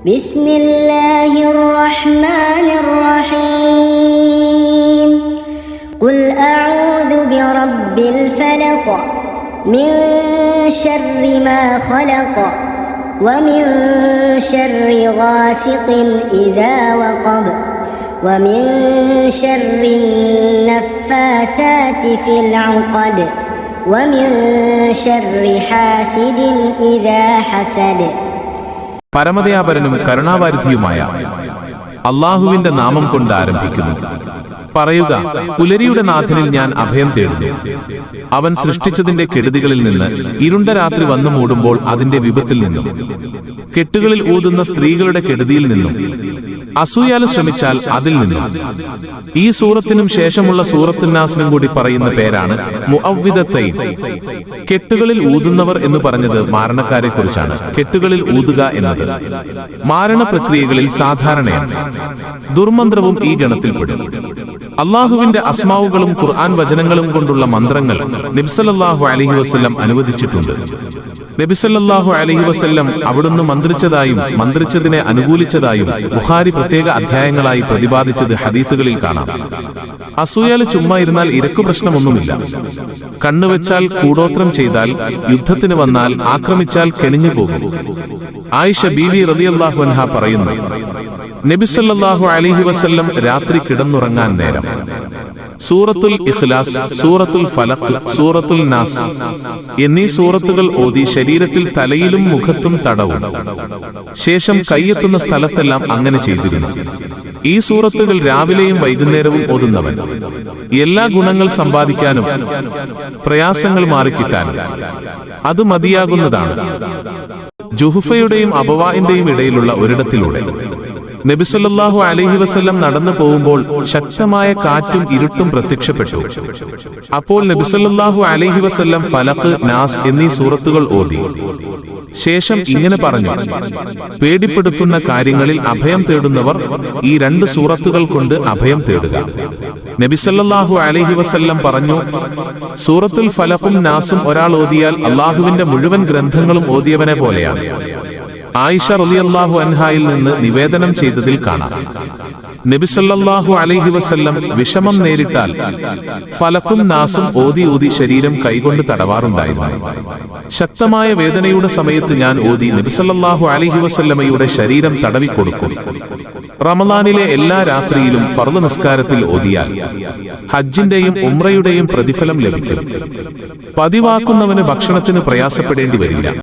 بسم الله الرحمن الرحيم قل أعوذ برب الفلق من شر ما خلق ومن شر غاسق إذا وقب ومن شر النفاثات في العقد ومن شر حاسد إذا حسد. പരമദയാപരനും കരുണാവാരിധിയുമായ അള്ളാഹുവിന്റെ നാമം കൊണ്ട് ആരംഭിക്കുന്നു. പറയുക, പുലരിയുടെ നാഥനിൽ ഞാൻ അഭയം തേടുന്നു. അവൻ സൃഷ്ടിച്ചതിന്റെ കെടുതികളിൽ നിന്ന്, ഇരുണ്ട രാത്രി വന്നു മൂടുമ്പോൾ അതിന്റെ വിപത്തിൽ നിന്നും, കെട്ടുകളിൽ ഊതുന്ന സ്ത്രീകളുടെ കെടുതിയിൽ നിന്നും, അസൂയാൽ ശ്രമിച്ചാൽ അതിൽ നിന്നും. ഈ സൂറത്തിനും ശേഷമുള്ള സൂറത്തുന്നാസിനും കൂടി പറയുന്ന പേരാണ് മുഅവ്വിദത്തൈൻ. കെട്ടുകളിൽ ഊതുന്നവർ എന്ന് പറഞ്ഞത് മാരണക്കാരെ കുറിച്ചാണ്. കെട്ടുകളിൽ ഊതുക എന്നത് മാരണ പ്രക്രിയകളിൽ സാധാരണയാണ്. ദുർമന്ത്രവും ഈ ഗണത്തിൽപ്പെടും. അള്ളാഹുവിന്റെ അസ്മാവുകളും ഖുർആൻ വചനങ്ങളും കൊണ്ടുള്ള മന്ത്രങ്ങൾ നബി സല്ലല്ലാഹു അലൈഹി വസല്ലം അനുവദിച്ചിട്ടുണ്ട്. നബി സല്ലല്ലാഹു അലൈഹി വസല്ലം അവിടുന്ന് മന്ത്രിച്ചതായും മന്ത്രിച്ചതിനെ അനുകൂലിച്ചതായും ബുഖാരി പ്രത്യേക അധ്യായങ്ങളായി പ്രതിപാദിച്ചത് ഹദീസുകളിൽ കാണാം. അസൂയാല് ചുമ്മാ ഇരുന്നാൽ ഇരക്കു പ്രശ്നമൊന്നുമില്ല. കണ്ണുവെച്ചാൽ, കൂടോത്രം ചെയ്താൽ, യുദ്ധത്തിന് വന്നാൽ, ആക്രമിച്ചാൽ കെണിഞ്ഞു പോകും. ആയിഷ ബീവി റളിയല്ലാഹു അൻഹ പറയുന്നു, നബി സല്ലല്ലാഹു അലൈഹി വസല്ലം രാത്രി കിടന്നുറങ്ങാൻ നേരം സൂറത്തുൽ ഇഖ്ലാസ്, സൂറത്തുൽ ഫലഖ്, സൂറത്തുൽ നാസ് എന്നീ സൂറത്തുകൾ ഓതി ശരീരത്തിൽ തലയിലും മുഖത്തും തടവും. ശേഷം കൈയെത്തുന്ന സ്ഥലത്തെല്ലാം അങ്ങനെ ചെയ്തിരുന്നു. ഈ സൂറത്തുകൾ രാവിലെയും വൈകുന്നേരവും ഓതുന്നവൻ എല്ലാ ഗുണങ്ങൾ സമ്പാദിക്കാനും പ്രയാസങ്ങൾ മാറിക്കിട്ടാനും അത് മതിയാകുന്നതാണ്. ജുഹുഫയുടെയും അബവാഇന്റെയും ഇടയിലുള്ള ഒരിടത്തിലൂടെ നബി സല്ലല്ലാഹു അലൈഹി വസല്ലം നടന്നു പോകുമ്പോൾ ശക്തമായ കാറ്റും ഇരുട്ടും പ്രത്യക്ഷപ്പെട്ടു. അപ്പോൾ നബി സല്ലല്ലാഹു അലൈഹി വസല്ലം ഫലഖ്, നാസ് എന്നീ സൂറത്തുകൾ ഓതി. ശേഷം ഇങ്ങനെ പറഞ്ഞു, പേടിപ്പെടുത്തുന്ന കാര്യങ്ങളിൽ അഭയം തേടുന്നവർ ഈ രണ്ട് സൂറത്തുകൾ കൊണ്ട് അഭയം തേടുക. നബി സല്ലല്ലാഹു അലൈഹി വസല്ലം പറഞ്ഞു, സൂറത്തുൽ ഫലഖും നാസും ഒരാൾ ഓതിയാൽ അള്ളാഹുവിന്റെ മുഴുവൻ ഗ്രന്ഥങ്ങളും ഓതിയവനെ പോലെയാണ്. ആയിഷ റളിയല്ലാഹു അൻഹായിൽ നിന്ന് നിവേദനം ചെയ്തതിൽ കാണാം, നബി സല്ലല്ലാഹു അലൈഹി വസല്ലം വിഷമം നേരിട്ടാൽ ഫലഖും നാസും ഓതി ഊതി ശരീരം കൈകൊണ്ട് തടവാറുണ്ടായിരുന്നു. ശക്തമായ വേദനയുടെ സമയത്ത് ഞാൻ ഓതി നബി സല്ലല്ലാഹു അലൈഹി വസല്ലമയുടെ ശരീരം തടവിക്കൊടുക്കും. റമളാനിലെ എല്ലാ രാത്രിയിലും ഫർള് നിസ്കാരത്തിൽ ഓതിയാൽ ഹജ്ജിന്റെയും ഉംറയുടെയും പ്രതിഫലം ലഭിക്കും. പതിവാക്കുന്നവന് ഭക്ഷണത്തിന് പ്രയാസപ്പെടേണ്ടി വരില്ല.